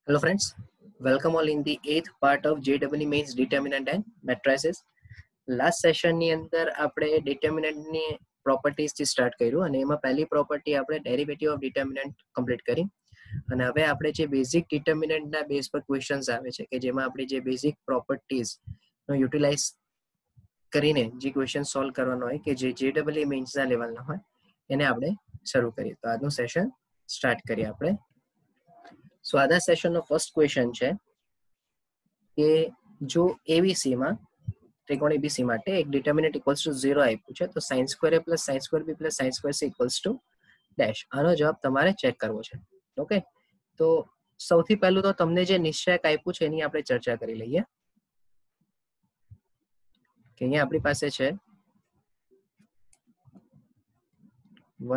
Hello friends, welcome all in the 8th part of JEE Mains Determinant and Matrices. Last સેશનની અંદર આપણે ડિટર્મિનન્ટની પ્રોપર્ટીઝથી start કર્યું અને એમાં પહેલી પ્રોપર્ટી આપણે ડેરિવેટિવ ઓફ ડિટર્મિનન્ટ કમ્પ્લીટ કરી અને હવે આપણે જે બેઝિક ડિટર્મિનન્ટના બેઝ પર ક્વેશ્ચન્સ આવે છે કે જેમાં આપણે જે બેઝિક પ્રોપર્ટીઝનો યુટિલાઇઝ કરીને જે ક્વેશ્ચન સોલ્વ કરવાનો હોય કે જે JEE મેઇન્સના લેવલના હોય એને આપણે શરૂ કરીએ. તો આજનું સેશન સ્ટાર્ટ કરીએ આપણે. સો આજના સેશનનો ફર્સ્ટ ક્વેશ્ચન છે કે જો એબીસીમાં ત્રિકોણ એબીસી માટે એક ડિટર્મિનન્ટ ઇક્વલ્સ ટુ 0 આપ્યું છે તો sin square a plus sin square b plus sin square c equals to dash. આનો જવાબ તમારે ચેક કરવો છે. ઓકે, તો સૌથી પહેલું તો તમને જે નિશ્ચયક આપ્યું છે એની આપણે ચર્ચા કરી લઈએ કે અહીંયા આપણી પાસે છે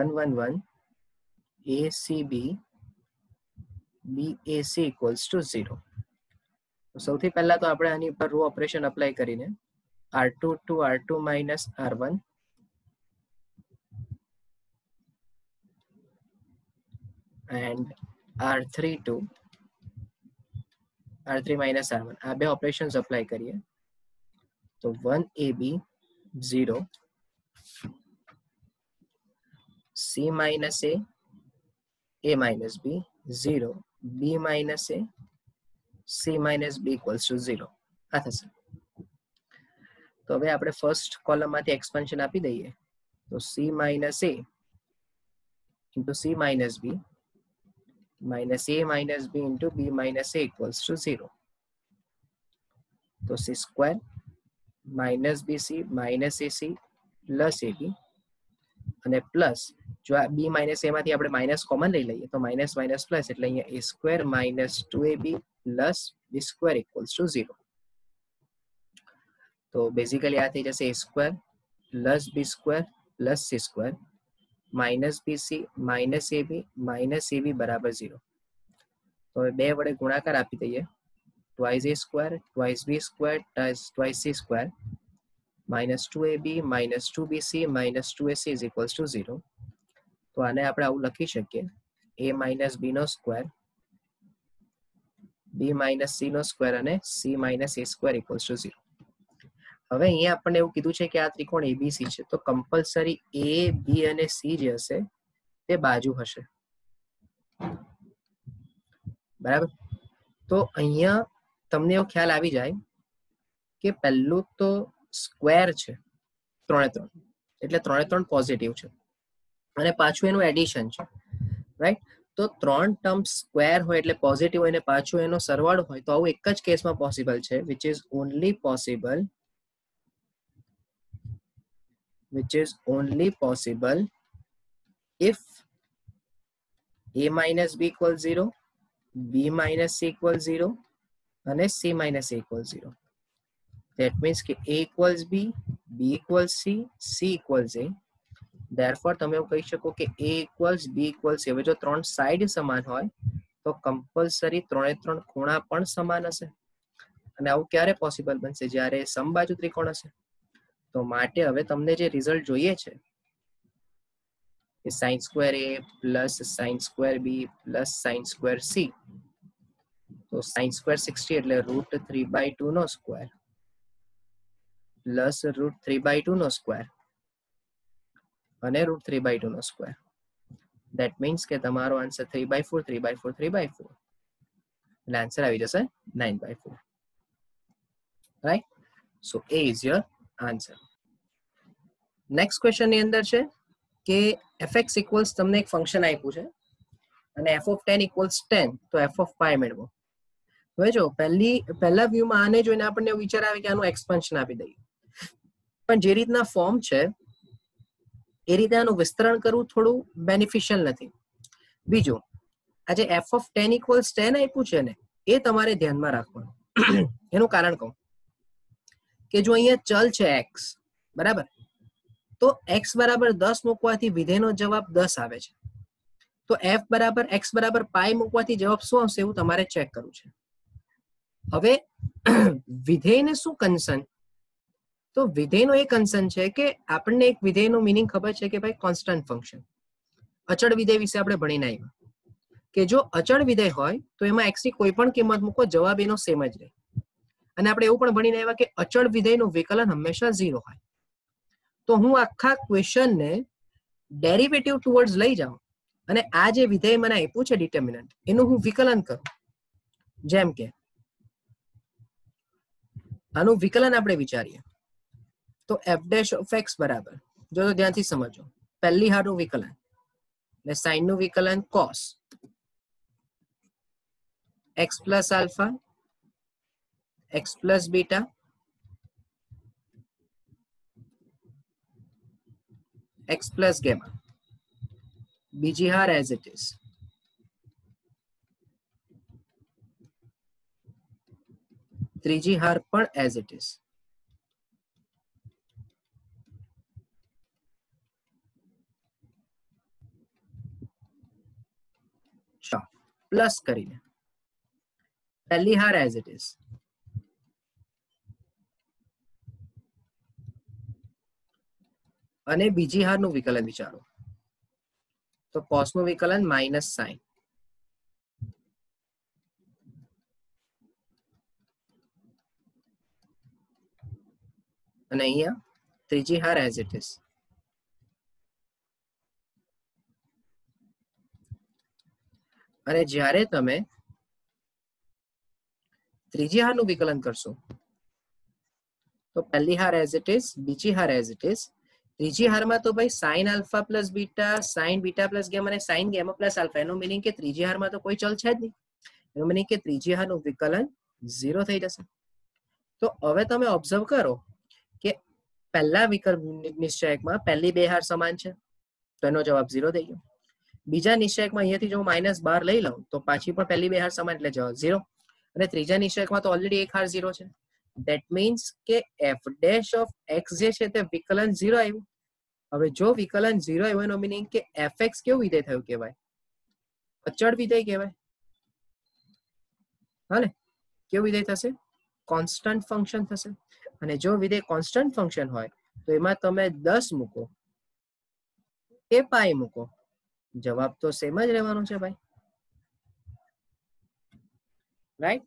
1 1 1 ACB BAC ઇક્વલ્સ ટુ 0. સૌથી પહેલા તો આપણે આની પર રો ઓપરેશન અપ્લાય કરીને R2 to R2 minus R1 and R3 to R3 minus R1 આ બે ઓપરેશન્સ અપ્લાય કરીએ તો 1AB 0 C minus A minus B 0 B minus A C minus B equals to 0 આ થશે. તો હવે આપણે ફર્સ્ટ કોલમમાંથી એક્સપાન્શન આપી દઈએ તો C minus A into C minus B minus A minus B into B minus A equals to 0. તો C square minus BC minus AC plus AB અને પ્લસ જો આ B minus A માંથી આપણે minus common લઈ લઈએ તો minus minus plus એટલે અહીંયા A square minus 2AB plus B square equals to 0. તો બેઝિકલી આ થઈ જશે A square plus B square plus C square minus BC minus AB બરાબર 0. તો હવે બે વડે ગુણાકાર આપી દઈએ twice A square twice B square twice C square minus 2AB minus 2BC minus 2AC is equals to 0. તો આને આપણે આવું લખી શકીએ A minus B નો સ્ક્વેર B minus C નો સ્ક્વેર અને C minus A square equals to 0. હવે અહીંયા આપણને એવું કીધું છે કે આ ત્રિકોણ એબીસી છે તો કમ્પલસરી A B અને C જે હશે તે બાજુ હશે, બરાબર. તો અહીંયા તમને એવો ખ્યાલ આવી જાય કે પહેલું તો સ્ક્વેર છે 3 3 એટલે 3 3 પોઝિટિવ છે અને પાછું એનું એડિશન છે, રાઈટ. તો 3 ટર્મ સ્ક્વેર હોય એટલે પોઝિટિવ હોય અને પાછું એનો સરવાળો હોય તો આવું એક જ કેસમાં પોસિબલ છે which is only possible if A minus B equals 0 B minus C equals 0 અને C minus A equals 0. That means કે A equals B, B equals C, C equals A. Therefore તમે એવું કહી શકો કે A equals B equals C. હવે જો ત્રણ સાઈડ સમાન હોય તો કમ્પલસરી 3 3 ખૂણા પણ સમાન હશે અને આવું ક્યારે પોસિબલ બનશે જ્યારે સમબાજુ ત્રિકોણ હશે. તો માટે હવે તમને જે રિઝલ્ટ જોઈએ છે કે sin square A plus sin square B plus sin square C, તો sin સ્ક્વેર 60 એટલે √3/2 નો સ્ક્વેર પ્લસ √3/2 નો સ્ક્વેર અને √3/2 નો સ્ક્વેર. ધેટ મીન્સ કે તમારો આન્સર 3/4 3/4 3/4 એટલે આન્સર આવી જશે 9/4, right. So A is your answer. Next question ની અંદર છે કે fx ઇક્વલ્સ તમને એક ફંક્શન આપ્યું છે અને f of 10 ઇક્વલ્સ 10 તો f of 5 મેળવો. હવે જો પહેલા વ્યૂમાં આને જોઈને આપણને એવું વિચાર આવે કે આનું એક્સપાન્શન આપી દઈએ, પણ જે રીતના ફોર્મ છે એ રીતે આનું વિસ્તરણ કરવું થોડું બેનિફિશિયલ નથી. બીજું આ જે f of 10 ઇક્વલ્સ 10 આપ્યું છે ને એ તમારે ધ્યાનમાં રાખવાનું. એનું કારણ કહું કે જો અહીંયા ચલ છે x, બરાબર, તો x બરાબર 10 મૂકવાથી વિધેયનો જવાબ 10 આવે છે. તો f બરાબર x બરાબર પાઈ મૂકવાથી જવાબ શું આવશે એવું તમારે ચેક કરવું છે. હવે વિધેયને શું કન્સર્ન, તો વિધેયનો એ કન્સર્ન છે કે આપણને એક વિધેયનો મીનિંગ ખબર છે કે ભાઈ કોન્સ્ટન્ટ ફંક્શન, અચળ વિધેય વિશે આપણે ભણીને આવ્યા. કે જો અચળ વિધેય હોય તો એમાં x ની કોઈ પણ કિંમત મૂકો, જવાબ એનો સેમ જ રહે. અને આપણે એવું પણ ભણીને આવ્યા કે અચળ વિધેયનું વિકલન હંમેશા 0 હોય. તો હું આખા ક્વેશ્ચનને ડેરિવેટિવ ટુવર્ડ્સ લઈ જાઉં અને આ જે વિધેય મને આપ્યું છે ડિટર્મિનન્ટ, એનું હું વિકલન કરું. જેમ કે આનું વિકલન આપણે વિચારીએ તો f ડેશ ઓફ x બરાબર, જો ધ્યાનથી સમજો, પહેલી હારનું વિકલન એટલે સાઇન નું વિકલન cos x plus alpha x plus beta x plus gamma, બીજી હાર એઝ ઇટ ઇઝ, ત્રીજી હાર પણ એઝ ઇટ ઇઝ. પ્લસ કરીને પહેલી હાર એઝ ઇટ ઇઝ, અને બીજી હારનું વિકલન વિચારો તો cos નું વિકલન માઇનસ સાઇન, અને અહીંયા ત્રીજી હાર એઝ ઇટ ઇઝ. અને જ્યારે તમે ત્રીજી હારનું વિકલન કરશો તો પહેલી હાર એઝ ઇટ ઇઝ, બીજી હાર એઝ ઇટ ઇઝ, ત્રીજી હારમાં તો ભાઈ sine alpha plus beta, sign beta plus gamma અને સાઇન ગેમા પ્લસ આલ્ફા. એનો મિનિંગ કે ત્રીજી હારમાં તો કોઈ ચલ છે જ નહીં. એનો મિનિંગ કે ત્રીજી હારનું વિકલન 0 થઈ જશે. તો હવે તમે ઓબ્ઝર્વ કરો કે પહેલા વિકલ્પ નિશ્ચયકમાં પહેલી બે હાર સમાન છે તો એનો જવાબ 0 થઈ ગયો. બીજા નિશ્ચયકમાં અહીંયાથી જો -12 લઈ લઉં તો પાછી પણ પહેલી બે હાર સમાન એટલે જવાબ 0. અને ત્રીજા નિશ્ચયકમાં તો ઓલરેડી એક હાર 0 છે. ધેટ મીન્સ કે f ડેશ ઓફ x જે છે તે વિકલન 0 આવ્યું. હવે જો વિકલન 0 આવ્યું એનો મિનિંગ કે fx કેવું વિધેય થયું કહેવાય? અચળ વિધેય કહેવાય. હા ને, કેવું વિધેય થશે? કોન્સ્ટન્ટ ફંક્શન થશે. અને જો વિધેય કોન્સ્ટન્ટ ફંક્શન હોય તો એમાં તમે 10 મૂકો કે પાઈ મૂકો, જવાબ તો સેમ જ રહેવાનો છે ભાઈ. રાઈટ?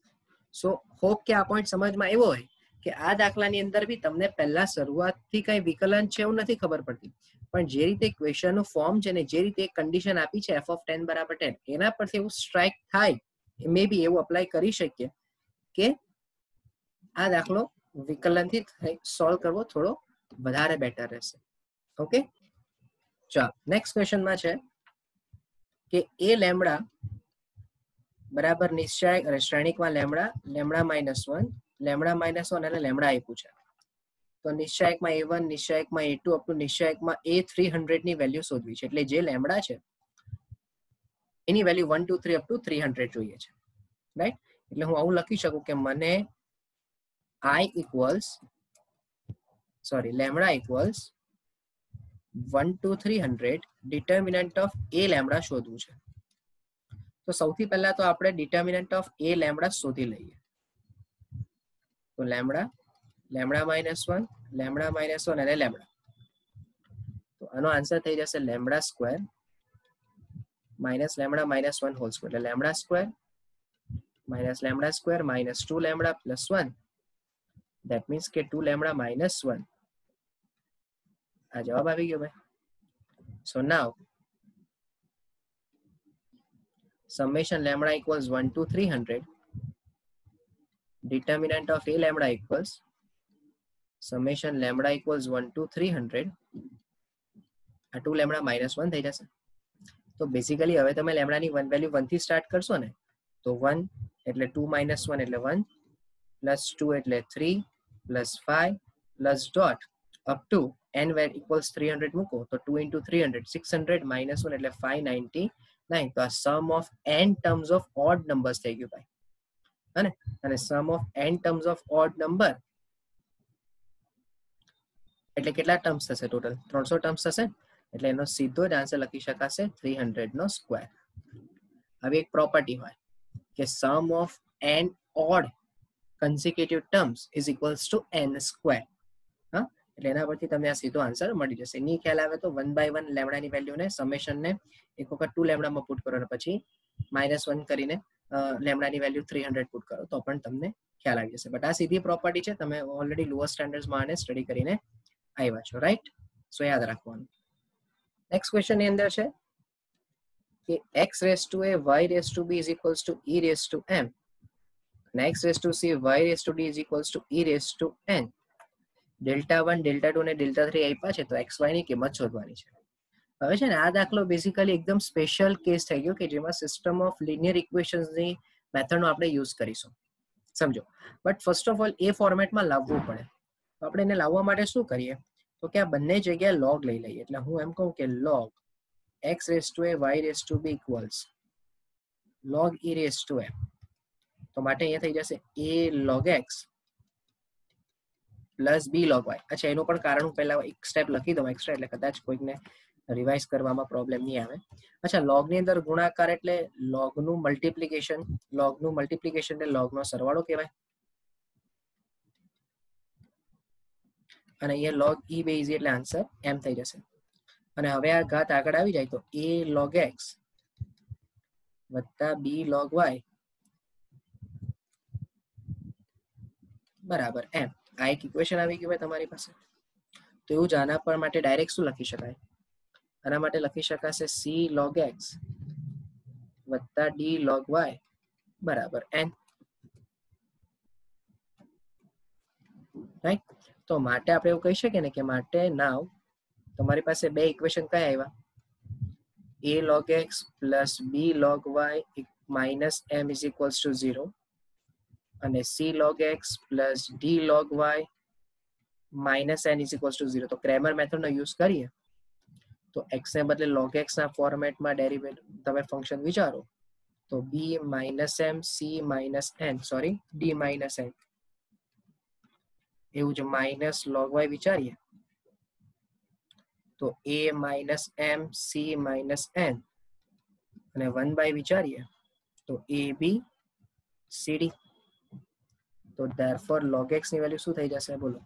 સો હોપ કે આ પોઈન્ટ સમજમાં આવ્યો હોય કે આ દાખલાની અંદર બી તમને પહેલા શરૂઆતથી કઈ વિકલન છે એવું નથી ખબર પડતી, પણ જે રીતે ક્વેશ્ચનનું ફોર્મ છે ને જે રીતે કન્ડિશન આપી છે f of 10 બરાબર 10, એના પરથી એવું સ્ટ્રાઇક થાય, મે બી એવું અપ્લાય કરી શકીએ કે આ દાખલો વિકલનથી સોલ્વ કરવો થોડો વધારે બેટર રહેશે. ઓકે, ચાલો નેક્સ્ટ ક્વેશ્ચનમાં છે કે એ લેમ્બડા બરાબર નિશ્ચયક અને શ્રેણિકમાં લેમ્બડા, લેમ્બડા -1, લેમ્બડા -1 અને લેમ્બડા આપ્યું છે. તો નિશ્ચયકમાં a1, નિશ્ચયકમાં a2 up to નિશ્ચયકમાં a300 ની વેલ્યુ શોધવી છે. એટલે જે લેમ્બડા છે એની વેલ્યુ 1 2 3 અપ ટુ 300 જોઈએ છે. રાઈટ? એટલે હું આવું લખી શકું કે મને lambda equals 1 to 300 determinant of a lambda શોધવું છે. તો સૌથી પહેલા તો આપણે ડિટર્મિનન્ટ ઓફ a લેમ્બડા શોધી લઈએ. તો લેમ્બડા, લેમ્બડા -1, લેમ્બડા -1 અને લેમ્બડા. તો આનો આન્સર થઈ જશે lambda square minus lambda -1 whole square. એટલે lambda square minus lambda square minus 2 lambda plus 1. That means કે 2 લેમ્બડા -1. આ જવાબ આવી ગયો ભાઈ. સો નાઉ summation lambda equals 1 to 300, determinant of a lambda equals summation lambda equals 1 to 300, આ 2 લેમ્બડા -1 થઈ જશે. તો બેઝિકલી હવે તમે લેમ્બડાની વેલ્યુ 1 થી સ્ટાર્ટ કરશો ને, તો 1 એટલે 2 -1 એટલે 1, પ્લસ 2 એટલે 3, plus 5, plus dot up to n equals 300 મૂકો તો 2 into 300 600 -1 એટલે 599. તો આ sum of n terms of odd numbers થઈ ગયું ભાઈ. હને? અને sum of n terms of odd number એટલે કેટલા ટર્મ્સ થશે? ટોટલ 300 ટર્મ્સ થશે. એટલે એનો સીધો જ આન્સર લખી શકાશે 300 નો સ્ક્વેર. હવે એક પ્રોપર્ટી હોય કે sum of n odd consecutive terms is equals to n square. હા, એટલે એના પરથી તમને આ સીધો આન્સર મળી જશે. ની ખ્યાલ આવે તો 1 by 1 લેમ્બડાની વેલ્યુને સમેશનને એક વખત 2 લેમ્બડામાં પુટ કરો અને પછી -1 કરીને લેમ્ડાની વેલ્યુ 300 પુટ કરો તો પણ તમને ખ્યાલ આવી જશે. બટ આ સીધી પ્રોપર્ટી છે, તમે ઓલરેડી લોઅર સ્ટેન્ડર્ડ્સમાં આને સ્ટડી કરીને આવ્યા છો, રાઈટ? સો યાદ રાખવાનું. નેક્સ્ટ ક્વેશ્ચન ની અંદર છે કે x raised to a y raised to b is equals to e raised to m and x raised to c y raised to d is equals to e raised to n. Delta 1 delta 2 અને delta 3 આપ્યા છે તો xy ની કિંમત શોધવાની છે. હવે છે ને આ દાખલો બેઝિકલી એકદમ સ્પેશિયલ કેસ થઈ ગયો કે જેમાં સિસ્ટમ ઓફ લિનિયર ઇક્વેશન્સની મેથડનો આપણે યુઝ કરીશું, સમજો. બટ ફર્સ્ટ ઓફ ઓલ એ ફોર્મેટમાં લાવવું પડે. તો આપણે એને લાવવા માટે શું કરીએ તો કે આ બંને જગ્યાએ લોગ લઈ લઈએ. એટલે હું એમ કહું કે log x raised to a y raised to b equals log e raised to m. તો માટે અહીંયા થઈ જશે a log x plus B log y. અચ્છા, એનું પણ કારણ હું પહેલા એક સ્ટેપ લખી દઉં એક્સ્ટ્રા, એટલે કદાચ કોઈકને રિવાઇઝ કરવામાં પ્રોબ્લેમ નહીં આવે. અચ્છા, લોગની અંદર ગુણાકાર એટલે લોગનું મલ્ટિપ્લિકેશન. લોગનું મલ્ટિપ્લિકેશન એટલે લોગનો સરવાળો કહેવાય. અને અહીંયા log e બેઝ એટલે આન્સર m થઈ જશે. અને હવે આ ઘાત આગળ આવી જાય તો a log x વત્તા b log y બરાબર m. આ એક ઇક્વેશન આવી ગયું હોય તમારી પાસે. તો એવું જ આના પર માટે ડાયરેક્ટ શું લખી શકાય? આના માટે લખી શકાશે c log x વત્તા d log y બરાબર n, રાઈટ? તો માટે આપણે એવું કહી શકીએ ને કે માટે નાવ તમારી પાસે બે ઇક્વેશન કયા આવ્યા? a log x plus b log y minus m is equals two 0 અને c log x plus d log y minus n is equals two 0. તો ક્રેમર મેથડનો યુઝ કરીએ તો x ને બદલે log x ના ફોર્મેટમાં ડેરિવેટિવ તમે ફંક્શન વિચારો તો b minus m c minus n sorry d minus n, એવું જ માઇનસ log y વિચારીએ તો a minus m c minus n અને 1 બાય વિચારીએ તો a b c d. તો therefore log x ની વેલ્યુ શું થઈ જશે બોલો?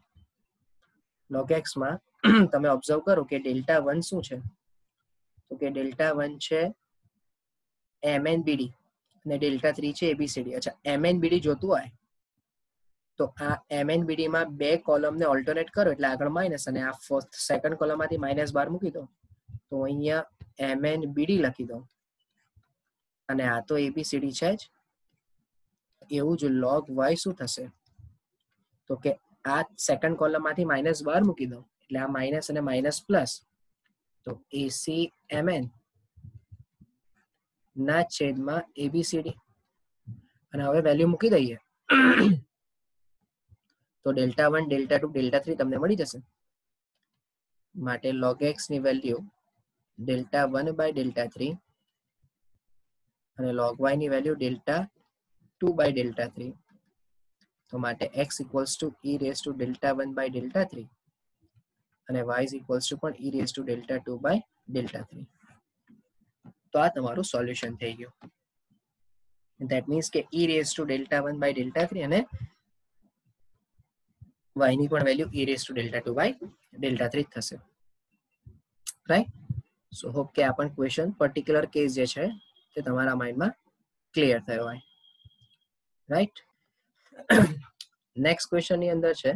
log x માં તમે ઓબ્ઝર્વ કરો કે ડેલ્ટા 1 શું છે? તો કે ડેલ્ટા 1 છે mnbd અને ડેલ્ટા 3 છે abcd. અચ્છા, mnbd જોતું હોય તો આ mnbd માં બે કોલમને ઓલ્ટરનેટ કરો એટલે આગળ માઇનસ અને આ ફર્સ્ટ સેકન્ડ કોલમમાંથી માઇનસ બાર મૂકી દો તો અહીંયા mnbd લખી દો અને આ તો abcd છે જ. એવું જ log y શું થશે તો કે આ સેકન્ડ કોલમમાંથી માઇનસ બાર મૂકી દો એટલે આ માઇનસ અને માઇનસ પ્લસ તો ac mn ના છેદમાં abcd. અને હવે વેલ્યુ મૂકી દઈએ તો ડેલ્ટા 1 ડેલ્ટા 2 ડેલ્ટા 3 તમને મળી જશે. માટે log x ની વેલ્યુ ડેલ્ટા 1 બાય ડેલ્ટા 3 અને log y ની વેલ્યુ ડેલ્ટા 2 બાય ડેલ્ટા 3. તો માટે x equals to e raise to delta 1 by delta 3 અને y ઇઝ ઇક્વલ્સ ટુ પણ e raise to delta 2 by delta 3. તો આ તમારું સોલ્યુશન થઈ ગયું. ધેટ મીન્સ કે e raise to delta 1 by delta 3 અને y ની પણ value e raise to delta 2 by delta 3 થશે, રાઈટ? સો હોપ કે આ પણ ક્વેશ્ચન પર્ટિક્યુલર કેસ જે છે તે તમારા માઇન્ડમાં ક્લિયર થયો હોય, રાઈટ? નેક્સ્ટ ક્વેશ્ચન ની અંદર છે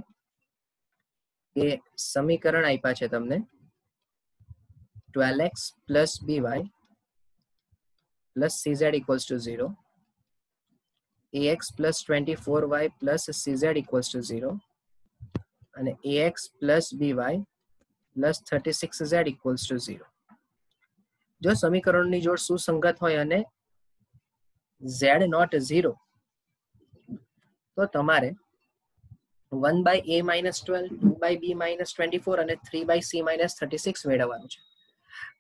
કે સમીકરણ આપ્યા છે તમને 12x plus by plus cz equals to 0, ax plus 24y plus cz equals to 0 અને ax plus by plus 36z equals to 0. જો સમીકરણની જોડ સુસંગત હોય અને z નોટ 0 તો તમારે 1 by a minus 12, 2 by b minus 24 અને 3 બાય c માઇનસ 36 મેળવવાનું છે.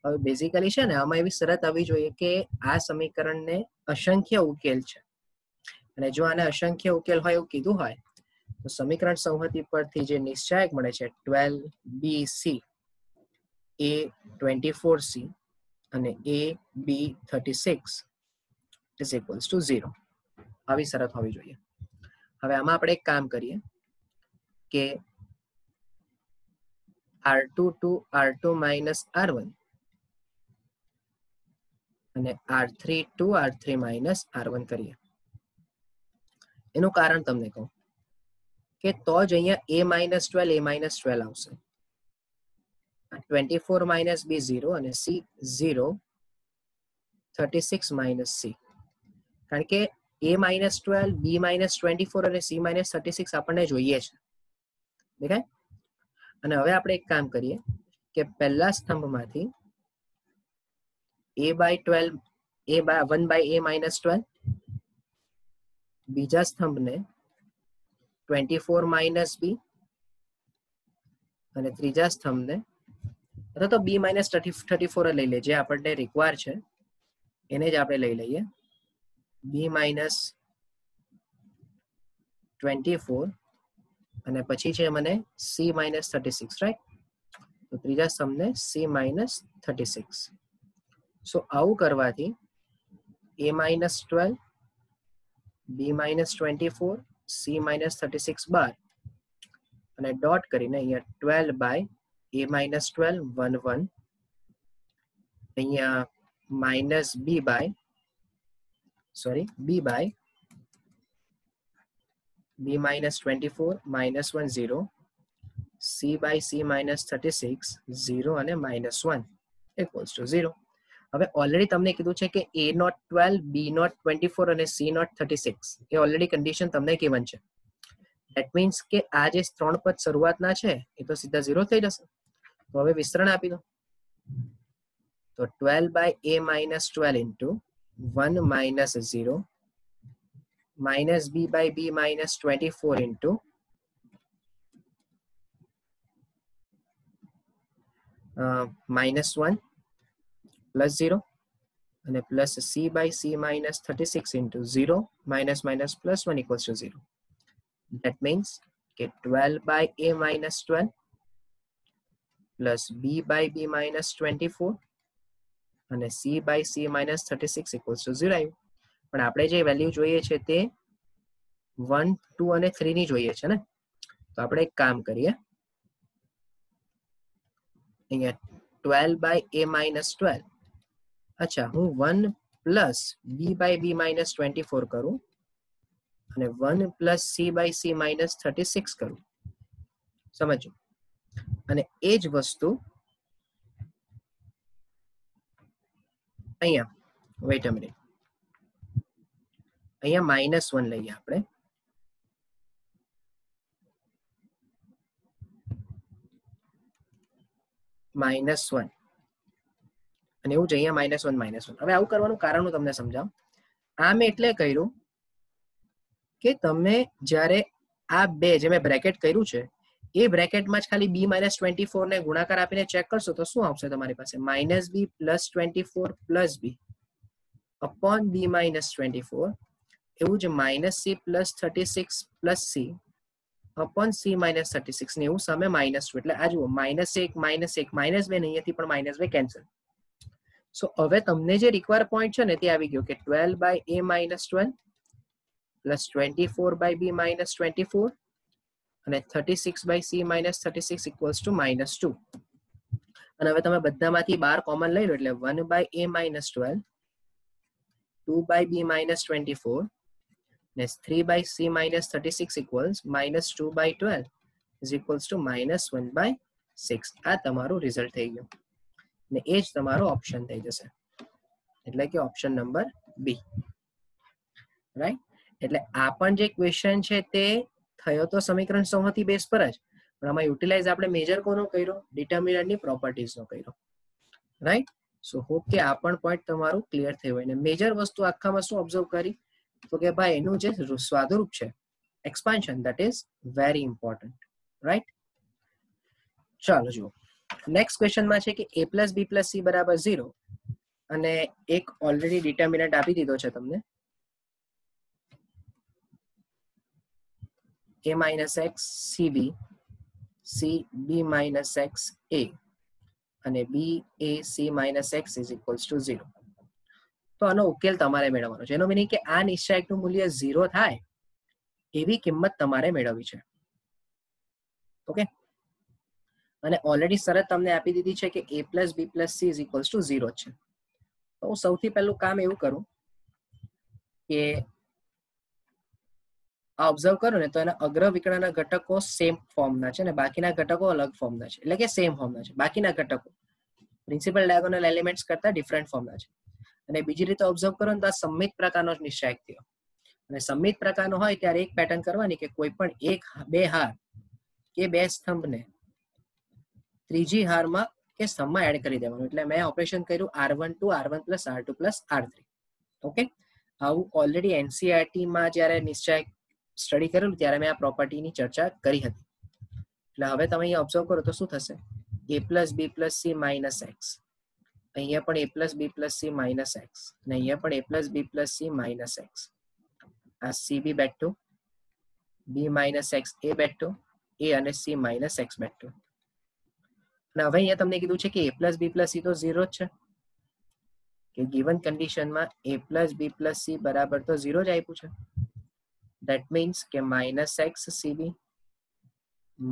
હવે બેઝિકલી છે ને આમાં એવી શરત આવી જોઈએ કે આ સમીકરણને અસંખ્ય ઉકેલ છે અને જો આને અસંખ્ય ઉકેલ હોય એવું કીધું હોય તો સમીકરણ સંહતિ પરથી જે નિશ્ચાયક મળે છે 12bc a 24c અને a b 36 is equals to 0. આવી શરત હોવી જોઈએ. હવે આમાં આપણે એક કામ કરીએ કે r2 to r2 minus r1 અને R3 to R3 minus R1 કરીએ. એનું કારણ તમને કહું કે તો જ અહીંયા a minus 12 આવશે. 24 minus b 0 અને c 0 36 minus c. કારણ કે a minus 12 b minus 24 અને c minus 36 આપણને જોઈએ છે. દેખાય? અને હવે આપણે એક કામ કરીએ કે પહેલા સ્તંભમાંથી a by 12 1 by a minus 12, બીજા સ્તંભને 24 minus b અને ત્રીજા સ્તંભને અથવા તો b minus 34 લઈ લે, જે આપણને રિક્વાયર છે એને જ આપણે લઈ લઈએ. b minus 24 અને પછી છે મને c minus 36, રાઈટ? તો ત્રીજા સ્તંભને c minus 36. સો આવું કરવાથી a minus 12, b minus 24, c minus 36 બાર અને ડોટ કરીને અહીંયા 12 by a minus 12 1 1, અહીંયા minus b by b minus 24 minus 1 0, c by c minus 36 0 અને minus 1 equals to 0. હવે ઓલરેડી તમને કીધું છે કે a not 12, b not 24 અને c not 36 A already condition તમને given છે. ધેટ મીન્સ કે આ જે ત્રણ પદ શરૂઆતના છે એ તો સીધા 0 થઈ જશે. તો હવે વિસ્તરણ આપી દો. તો 12 by a minus 12 into 1 minus 0 minus b by b minus 24 into minus 1 plus 0 અને plus c by c minus 36 into 0 minus minus plus 1 equals to 0. That means કે 12 by a minus 12 plus b by b minus 24 અને c by c minus 36 equals to 0 આવ્યું. પણ આપણે જે value જોઈએ છે તે 1, 2 અને 3 ની જોઈએ છે ને. તો આપણે એક કામ કરીએ, અહીંયા 12 by a minus 12, અચ્છા હું 1 plus b by b minus 24 કરું અને 1 plus c by c minus 36 કરું. સમજો. અને એ જ વસ્તુ અહીંયા વેઇટ અ મિનિટ, અહીંયા minus 1 લઈએ આપણે. -1 અને એવું જ અહીંયા -1. હવે આવું કરવાનું કારણ હું તમને સમજાવું. આ મેં એટલે કર્યું કે તમે જ્યારે આ બે જે મેં બ્રેકેટ કર્યું છે એ બ્રેકેટમાં જ ખાલી b minus 24 ને ગુણાકાર આપીને ચેક કરશો તો શું આવશે તમારી પાસે? -b plus 24 plus b upon b minus 24, એવું જ -c plus 36 plus c upon c minus 36 ને એવું સામે -2. એટલે આ જુઓ -1 -2 અહીંયાથી પણ -2 કેન્સલ. સો હવે તમને જે રિક્વાયર પોઈન્ટ છે ને તે આવી ગયો કે 12 by a minus 12 plus 24 by b minus 24 અને 36 by c minus 36 equals to -2. અને હવે તમે બધામાંથી 12 કોમન લઈ લો એટલે 1 by a minus 12, 2 by b minus 24 અને 3 by c minus 36 equals -2 by 12 is equals to -1 by 6. આ તમારું રિઝલ્ટ થઈ ગયું ને એ જ તમારો ઓપ્શન થઈ જશે, એટલે કે ઓપ્શન નંબર બી, રાઈટ? એટલે આ પણ જે ક્વેશ્ચન છે તે થયો તો સમીકરણ સંહતિ બેઝ પર જ, પણ આમાં યુટિલાઇઝ આપણે મેજર કોનો કર્યો? ડિટર્મિનન્ટની પ્રોપર્ટીઝનો કર્યો, રાઈટ? સો હોપ કે આ પણ પોઈન્ટ તમારું ક્લિયર થયું હોય. ને મેજર વસ્તુ આખામાં શું ઓબ્ઝર્વ કરી તો કે ભાઈ એનું જે સ્વાદુરૂપ છે expansion, that is very important, right? ચાલો જુઓ, નેક્સ્ટ ક્વેશ્ચનમાં છે કે a plus b plus c બરાબર 0 અને એક ઓલરેડી ડિટર્મિનન્ટ આપી દીધો છે તમને, a minus x cb c b minus x a અને b a c minus x is equals to 0. તો આનો ઉકેલ તમારે મેળવવાનો છે. એનો મીનિંગ કે આ નિશ્ચાયકનું મૂલ્ય 0 થાય એવી કિંમત તમારે મેળવવી છે. ઓકે, અને ઓલરેડી શરત તમને આપી દીધી છે કે a plus b plus c is equals to 0 છે. તો હું સૌથી પહેલું કામ એવું કરું કે આ ઓબ્ઝર્વ કરો ને તો એના અગ્ર વિકર્ણના ઘટકો સેમ ફોર્મના છે અને બાકીના ઘટકો અલગ ફોર્મના છે, એટલે કે સેમ ફોર્મના છે. બાકીના ઘટકો પ્રિન્સિપલ ડાયગોનલ એલિમેન્ટ્સ કરતા ડિફરન્ટ ફોર્મના છે. અને બીજી રીતે ઓબ્ઝર્વ કરો ને તો આ સમમિત પ્રકારનો નિશ્ચાયક થયો. અને સમમિત પ્રકારનો હોય ત્યારે એક પેટર્ન કરવાની કે કોઈ પણ બે હાર કે બે સ્તંભને ત્રીજી હારમાં કે સ્તંભમાં એડ કરી દેવાનું. એટલે મેં ઓપરેશન કર્યું R1 to R1 plus R2 plus R3. Okay, આવું ઓલરેડી એનસીઈઆરટી માં જ્યારે નિશ્ચાયક સ્ટડી કરેલું ત્યારે મેં આ પ્રોપર્ટીની ચર્ચા કરી હતી. એટલે હવે તમે અહીંયા ઓબ્ઝર્વ કરો તો શું થશે? a plus b plus c minus x, અહીંયા પણ a plus b plus c minus x, અને અહીંયા પણ a plus b plus c minus x. આ cb બેઠો, b minus x a બેઠો, a અને c minus x બેઠો. અને હવે અહીંયા તમને કીધું છે કે a plus b plus c તો 0 જ છે, કે ગિવન કન્ડિશનમાં a plus b plus c બરાબર તો 0 જ આપ્યું છે. That means કે minus x cb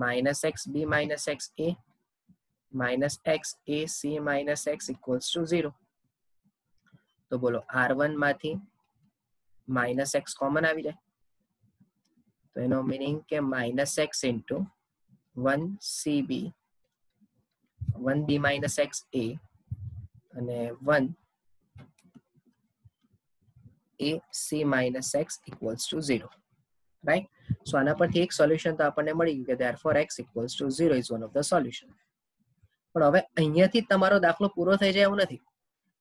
minus x b minus x a minus x a c minus x equals to 0. તો બોલો R1 માંથી minus x કોમન આવી જાય, તો એનો મીનિંગ કે minus x into 1 cb 1 b minus x a અને 1 a c minus x equals to 0. Right? સો આના પરથી એક સોલ્યુશન તો આપણને મળી ગયું કે therefore x equals to 0 is one of the solution. પણ હવે અહીંયાથી તમારો દાખલો પૂરો થઈ જાય એવું નથી,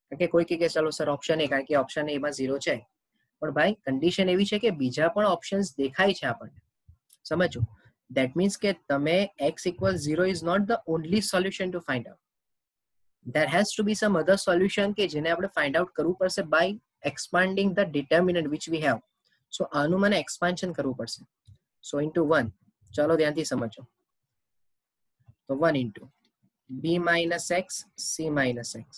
કારણ કે કોઈ કે ચાલો સર ઓપ્શન એ, કારણ કે ઓપ્શન એમાં 0 છે. પણ ભાઈ કન્ડિશન એવી છે કે બીજા પણ ઓપ્શન્સ દેખાય છે આપણને, સમજો. That means કે તમે x equals 0 is not the only solution to find out. There has to be some other solution કે જેને આપણે find out કરવું પડશે by expanding the determinant which we have. સો આનું મને એક્સપાન્શન કરવું પડશે. સો ઇન્ટુ 1, ચાલો ધ્યાનથી સમજો. તો 1 into b minus x c minus x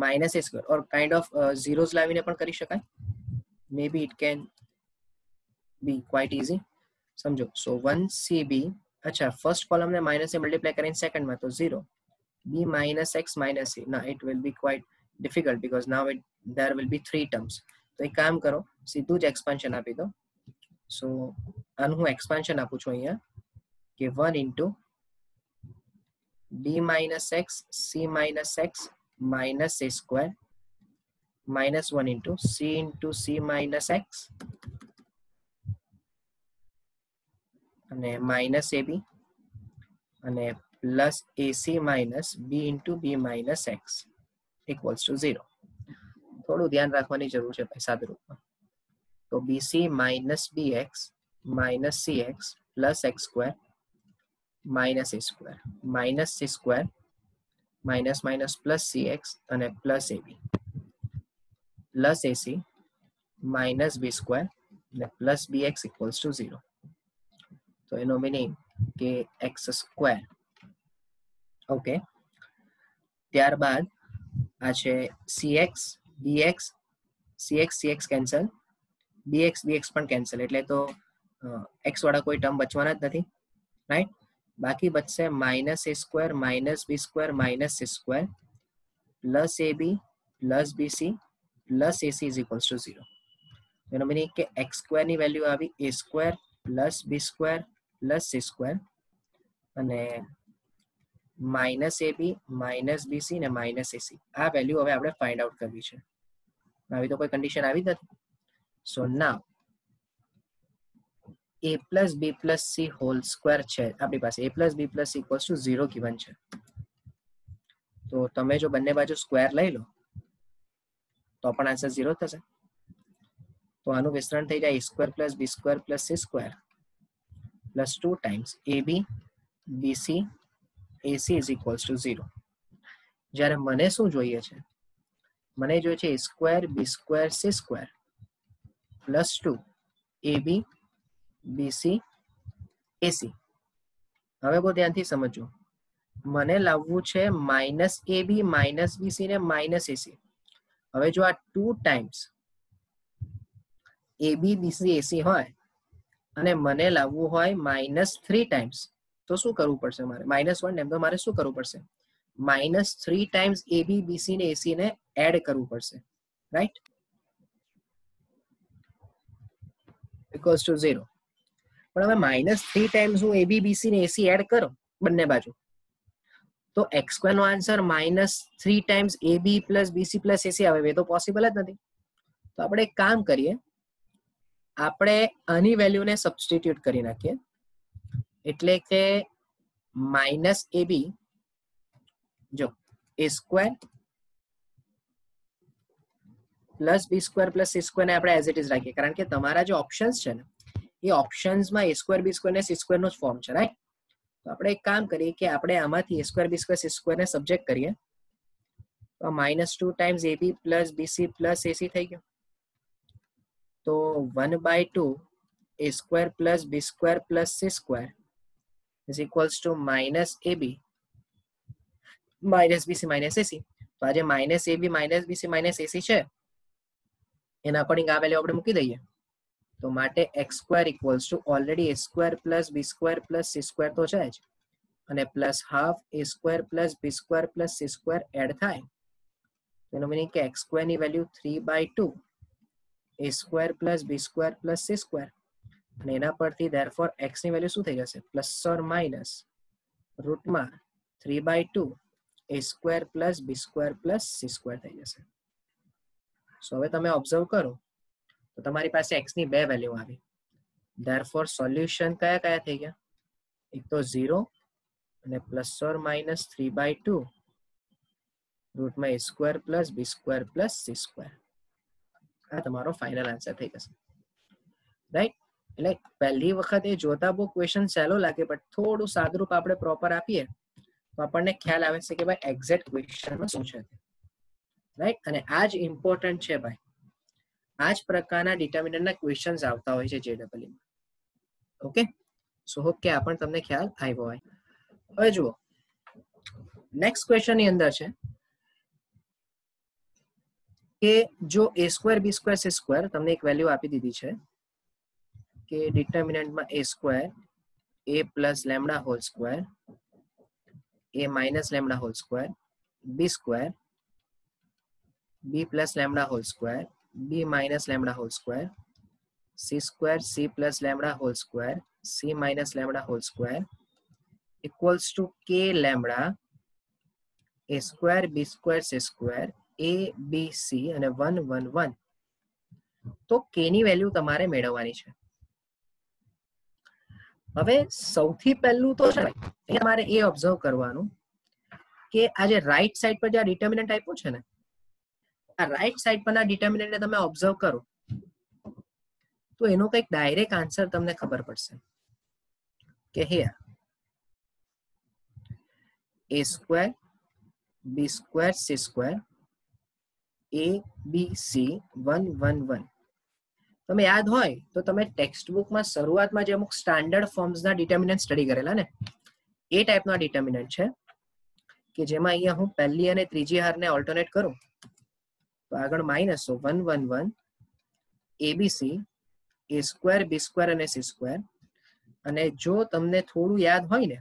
minus a square, or kind of zeros લાવીને પણ કરી શકાય. maybe it can be quite easy. સમજો. સો 1 cb, અચ્છા ફર્સ્ટ કોલમને માઇનસ એ મલ્ટીપ્લાય કરીને સેકન્ડમાં તો 0 b minus x minus a. now it will be quite difficult because now there will be 3 terms. તો એક કામ કરો, સીધું જ એક્સપાન્શન આપી દો. સો આનું હું એક્સપાન્શન આપું છું અહીંયા કે 1 into b minus x c minus x minus a square minus 1 into c minus x અને minus ab અને plus ac minus b into b minus x equals to 0. થોડું ધ્યાન રાખવાની જરૂર છે ભાઈ સાદા રૂપમાં. તો bc minus bx minus cx plus x square minus a square minus c square minus minus plus cx અને plus ab plus ac minus b square અને plus bx equals to 0. તો એનો મીનિંગ કે x square. ઓકે, ત્યારબાદ આ છે cx dx, cx cancel, bx પણ cancel, એટલે તો x વાળા કોઈ ટર્મ બચવાના જ નથી. રાઈટ? બાકી બચશે minus a square minus b square minus c square plus ab plus bc plus ac is equals two 0. એનો મીનિંગ કે x સ્ક્વેરની વેલ્યુ આવી a square plus b square plus c square અને minus ab minus bc ને minus ac. આ value હવે આપણે find out કરવી છે. આવી તો કોઈ કન્ડિશન આવી જ નથી. સો નાઉ a plus b plus c whole square છે આપણી પાસે. a plus b plus c equals to 0 given છે. તો તમે જો બંને બાજુ સ્ક્વેર લઈ લો તો પણ આન્સર 0 થશે. તો આનું વિસ્તરણ થઈ જાય a square plus b square plus c square plus 2 times ab bc ac is equals two 0. જ્યારે મને શું જોઈએ છે? મને જોઈએ છે a square b square c square plus 2 ab bc ac. હવે બહુ ધ્યાનથી સમજો, મને લાવવું છે માઇનસ ab માઇનસ bc ને માઇનસ ac. હવે જો આ 2 ટાઈમ્સ ab bc ac હોય અને મને લાવવું હોય -3 ટાઈમ્સ, તો શું કરવું પડશે મારે? -1 એમ તો મારે શું કરવું પડશે? -3 ટાઈમ્સ AB BC ને AC ને એડ કરવું પડશે, રાઈટ, ઇક્વલ્સ ટુ 0. પણ હવે -3 ટાઈમ્સ હું AB BC ને AC એડ કરો બંને બાજુ, તો x² નો answer -3 times AB plus BC plus AC આવે, એ તો પોસિબલ જ નથી. તો આપણે એક કામ કરીએ, આપણે આની વેલ્યુને સબસ્ટિટ્યુટ કરી નાખીએ, એટલે કે -AB જો A² plus B² plus C² ને આપણે એઝ ઇટ ઇઝ રાખીએ, કારણ કે તમારા જે ઓપ્શન્સ છે ને એ ઓપ્શન્સમાં A² B² ને C² નો જ ફોર્મ છે, રાઈટ. તો આપણે એક કામ કરીએ કે આપણે આમાંથી A² B² C² ને સબ્જેક્ટ કરીએ, તો -2 times AB plus BC plus AC થઈ ગયો, તો 1/2 A² plus B² plus C² is equals to -AB minus BC minus AC. તો આજે -AB minus BC minus AC છે, એના અકોર્ડિંગ આ વેલ્યુ આપણે મૂકી દઈએ, તો માટે x² equals to already A² plus B² plus C² તો છે જ, અને plus half A² plus B² plus C² add થાય, એનો મીનિંગ કે x² ની value 3/2 A² plus B² plus C², અને એના પરથી therefore x ની વેલ્યુ શું થઈ જશે, પ્લસ ઓર માઇનસ રૂટમાં 3/2 A² plus B² plus C² થઈ જશે. સો હવે તમે ઓબ્ઝર્વ કરો તો તમારી પાસે x ની બે વેલ્યુ આવી, therefore સોલ્યુશન કયા કયા થઈ ગયા, એક તો 0 અને plus or minus 3/2 રૂટમાં A² plus B² plus C². આ તમારો ફાઇનલ આન્સર થઈ જશે, રાઈટ. એટલે પહેલી વખત એ જોતા બહુ ક્વેશ્ચન સહેલો લાગે, બટ થોડું સાદરૂપ આપણે પ્રોપર આપીએ તો આપણને ખ્યાલ આવે છે કે ભાઈ એક્ઝેક્ટ ક્વેશ્ચનમાં શું છે, રાઈટ. અને આ જ ઇમ્પોર્ટન્ટ છે ભાઈ, આ જ પ્રકારના ડિટર્મિનન્ટના ક્વેશ્ચન્સ આવતા હોય છે JEE. ઓકે, સો હોપ કે આ પણ તમને ખ્યાલ આવ્યો હોય. હવે જુઓ નેક્સ્ટ ક્વેશ્ચન ની અંદર છે કે જો A² B² C² તમને એક વેલ્યુ આપી દીધી છે કે ડિટર્મિનન્ટમાં A² A plus lambda whole square, A minus lambda whole square, B² B plus lambda whole square, B minus lambda whole square, C² C plus lambda whole square, C minus lambda whole square equals to K lambda A² B² C² A B C અને 1 1 1. તો K ની value તમારે મેળવવાની છે. હવે સૌથી પહેલું તો છે તમારે એ ઓબ્ઝર્વ કરવાનું કે આ જે રાઈટ સાઈડ પર જે ડિટર્મિનન્ટ આપ્યું છે ને, આ રાઈટ સાઈડ પરના ડિટર્મિનન્ટને તમે ઓબ્ઝર્વ કરો તો એનો કંઈક ડાયરેક્ટ આન્સર તમને ખબર પડશે કે here A² B² C² A B C 1 1 1. તમે યાદ હોય તો તમે ટેક્સ્ટ બુકમાં શરૂઆતમાં જે અમુક સ્ટાન્ડર્ડ ફોર્મ્સના ડિટર્મિનન્ટ સ્ટડી કરેલા ને, એ ટાઈપના ડિટર્મિનન્ટ છે કે જેમાં અહીંયા હું પહેલી અને ત્રીજી હારને ઓલ્ટરનેટ કરું તો આગળ માઇનસ 1 1 1 ABC A² B² અને C². અને જો તમને થોડું યાદ હોય ને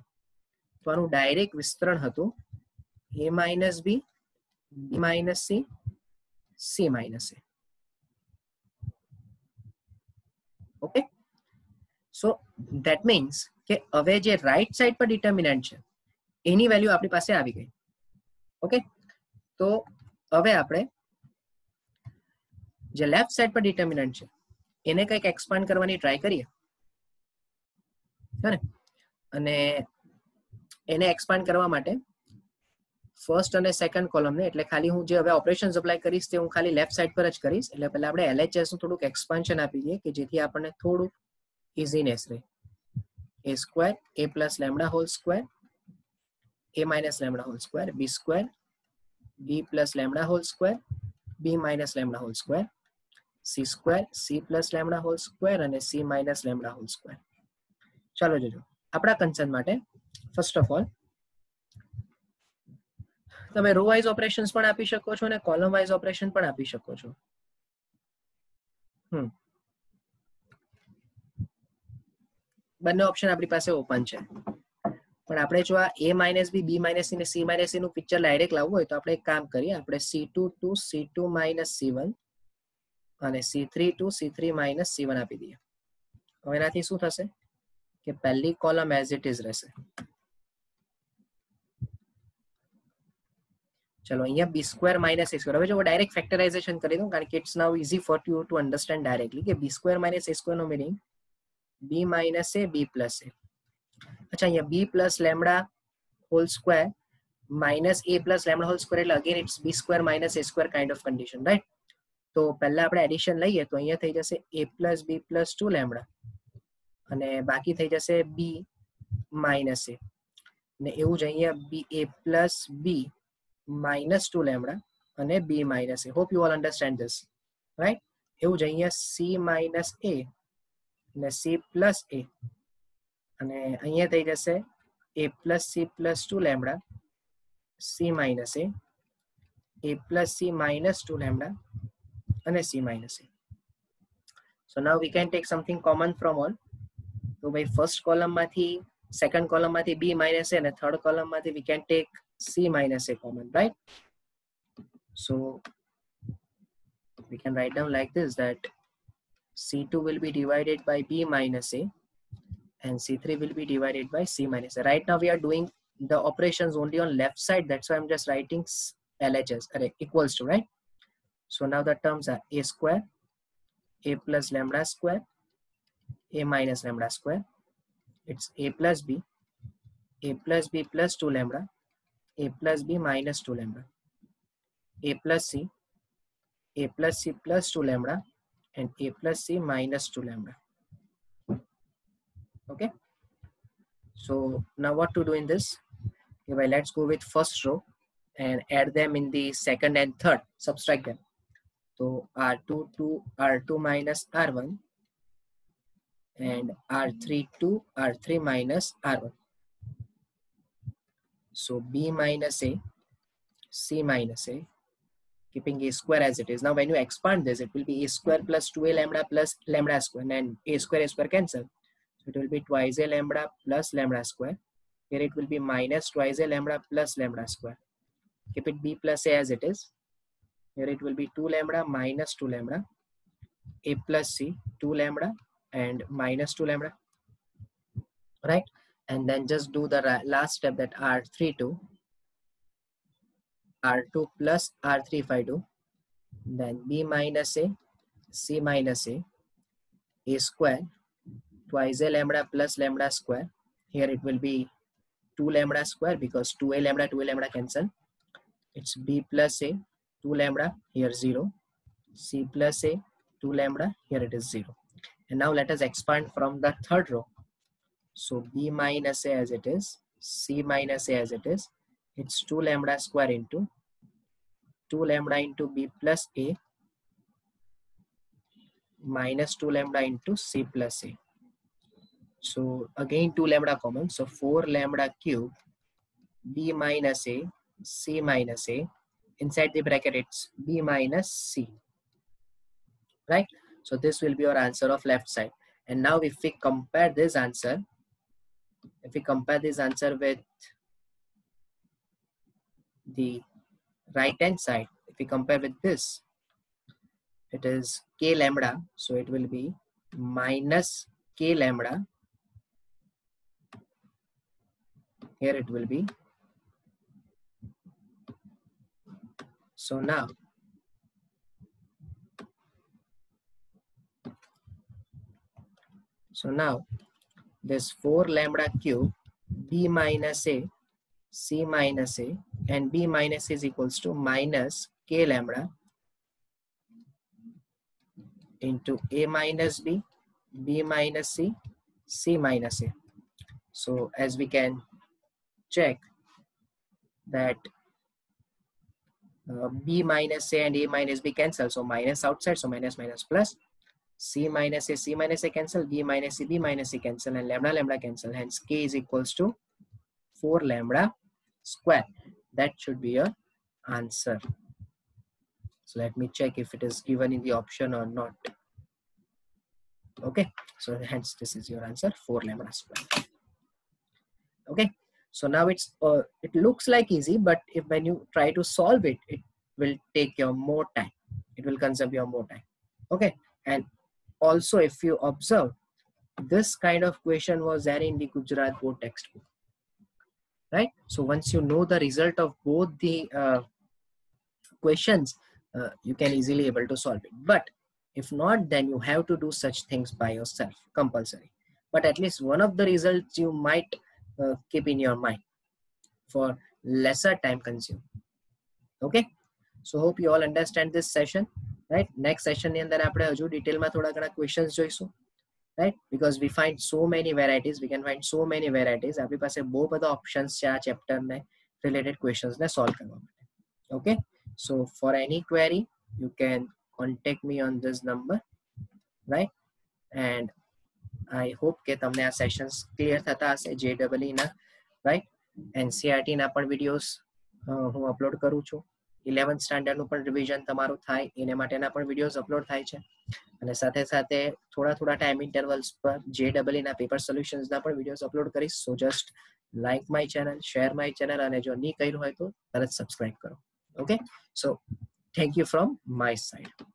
તો આનું ડાયરેક્ટ વિસ્તરણ હતું A minus B B minus C C minus A. Okay, so that means કે હવે જે રાઈટ સાઈડ પર ડિટર્મિનન્ટ છે એની વેલ્યુ આપણી પાસે આવી ગઈ. ઓકે, તો હવે આપણે જે લેફ્ટ સાઈડ પર ડિટર્મિનન્ટ છે એને કંઈક એક્સપાન્ડ કરવાની ટ્રાય કરીએ, ને અને એને એક્સપાન્ડ કરવા માટે ફર્સ્ટ અને સેકન્ડ કોલમને, એટલે ખાલી હું જે હવે ઓપરેશન્સ અપ્લાય કરીશ તે હું ખાલી લેફ્ટ સાઈડ પર જ કરીશ. એટલે પહેલા આપણે LHS નું થોડુંક એક્સપાન્શન આપી દઈએ કે જેથી આપણને થોડું ઇઝીનેસ રહે. A² A plus lambda whole square A minus lambda whole square, B² B plus lambda whole square B minus lambda whole square, C² C plus lambda whole square અને C minus lambda whole square. ચાલો જોજો આપણા concern માટે first of all તમે row wise operations પણ આપી શકો છો અને કોલમ વાઇઝ ઓપરેશન પણ આપી શકો છો. બંને ઓપ્શન આપણી પાસે ઓપન છે. પણ આપણે જો આ a minus b b minus c ને c માઇનસ c નું પિક્ચર ડાયરેક્ટ લાવવું હોય તો આપણે એક કામ કરીએ, આપણે c2 to c2 minus c1 અને c3 to c3 minus c1 આપી દઈએ. હવે એનાથી શું થશે કે પહેલી કોલમ એઝ ઇટ ઇઝ રહેશે. ચલો અહીંયા b square minus a square. હવે જો ડાયરેક્ટ ફેક્ટરાઇઝેશન કરી દઉં કારણ કે it's now easy for you to understand directly કે b square minus a square નો meaning b minus a b plus a. અચ્છા, અહીંયા b plus lambda whole square minus a plus lambda whole square એટલે again it's b square minus a square kind of condition, right? તો પહેલા આપણે addition લઈએ તો અહીંયા થઈ જશે a plus b plus 2 lambda અને બાકી થઈ જશે b માઇનસ a ને એવું જ અહીંયા b a plus b minus 2 lambda અને b minus a. Hope you all understand this, right? એવું જ અહીંયા c minus a અને c plus a અને અહીંયા થઈ જશે a plus c plus 2 lambda c minus a plus c minus 2 lambda અને c minus a. So now we can take something common from all. તો ભાઈ ફર્સ્ટ કોલમ માંથી second column માંથી b minus a અને third column માંથી we can take c minus a common, right? So we can write down like this, that c2 will be divided by b minus a and c3 will be divided by c minus a. Right now we are doing the operations only on left side, that's why I'm just writing LHS equals to, right? So now the terms are a square, a plus lambda square, a minus lambda square. It's a plus b plus 2 lambda, a plus b minus 2 lambda, a plus c plus 2 lambda and a plus c minus 2 lambda. Okay, so now what to do in this? Okay, well, let's go with first row and add them in the second and third, subtract them. So r2 to r2 minus r1 and r3 to r3 minus r1. So b minus a, c minus a, keeping a square as it is. Now when you expand this, it will be a square plus 2a lambda plus lambda square, and a square cancel. So it will be twice a lambda plus lambda square. Here it will be minus twice a lambda plus lambda square. Keep it b plus a as it is. Here it will be 2 lambda minus 2 lambda, a plus c, 2 lambda and minus 2 lambda, right? And then just do the last step, that r3 to r2 plus r3 if I do, then b minus a, c minus a square, twice a lambda plus lambda square. Here it will be 2 lambda square because 2a lambda cancel. It's b plus a, 2 lambda, here 0, c plus a, 2 lambda, here it is 0. And now let us expand from the third row. So b minus a as it is, c minus a as it is, it's 2 lambda square into 2 lambda into b plus a minus 2 lambda into c plus a. So again 2 lambda common, so 4 lambda cube b minus a, c minus a, inside the bracket it's b minus c, right? So this will be your answer of left side. And now if we compare this answer, with the right hand side, if we compare with this, it is k lambda, so it will be minus k lambda. Here it will be. So now this 4 lambda cube b minus a, c minus a, and b minus is equals to minus k lambda into a minus b, b minus c, c minus a. So as we can check that b minus a and a minus b cancel, so minus outside, so minus minus plus, c minus a cancel, b minus c cancel, and lambda cancel, hence k is equals to 4 lambda square. That should be your answer. So let me check if it is given in the option or not. Okay, so hence this is your answer, 4 lambda square. Okay, So now it looks like easy, but if when you try to solve it, it will take your more time. It will consume your more time. Okay. And also, if you observe, this kind of question was there in the Gujarat board textbook, right? So once you know the result of both the questions, you can easily able to solve it. But if not, then you have to do such things by yourself, compulsory. But at least one of the results you might keep in your mind for lesser time consumed. Okay, so hope you all understand this session, right? Next session ની અંદર આપણે હજુ ડિટેલમાં થોડા ઘણા questions જોઈશું, right? Because we find so many varieties, we can find so many varieties. આપણી પાસે બહુ બધા options છે આ chapter ને related questions ને solve કરવા માટે. Okay, so for any query you can contact me on this number, right? And I hope કે તમને આ sessions clear થતા હશે. JEE ના, right? NCERT ના પણ videos હું upload કરું છું. 11th સ્ટાન્ડર્ડ નું પણ રિવિઝન તમારું થાય એને માટેના પણ વિડીયોઝ અપલોડ થાય છે. અને સાથે સાથે થોડા ટાઈમ ઇન્ટરવલ્સ પર JEE ના પેપર સોલ્યુશન્સ ના પણ વિડીયોઝ અપલોડ કરીશ. સો just like my channel, share my channel, અને જો નહીં કર્યું હોય તો તરત સબસ્ક્રાઇબ કરો. Okay, so thank you from my side.